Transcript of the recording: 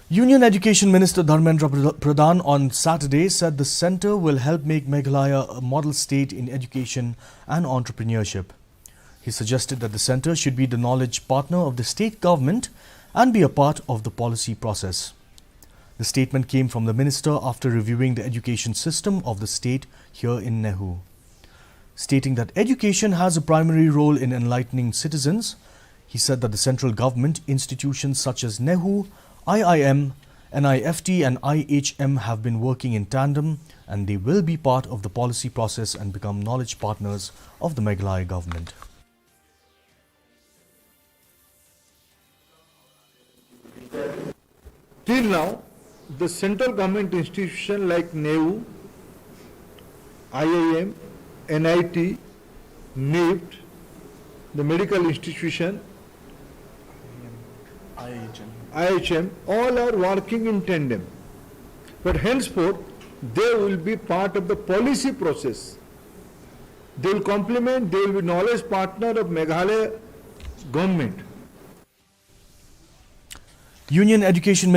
Union Education Minister Dharmendra Pradhan on Saturday said the centre will help make Meghalaya a model state in education and entrepreneurship. He suggested that the centre should be the knowledge partner of the state government and be a part of the policy process. The statement came from the minister after reviewing the education system of the state here in Nehu. Stating that education has a primary role in enlightening citizens, he said that the central government institutions such as Nehu, IIM, NIFT and IHM have been working in tandem and they will be part of the policy process and become knowledge partners of the Meghalaya government. Till now, the central government institution like NEU, IIM, NIT, NIFT, the medical institution, IHM, all are working in tandem. But henceforth, they will be part of the policy process. They will complement, they will be knowledge partner of Meghalaya government. Union Education Minister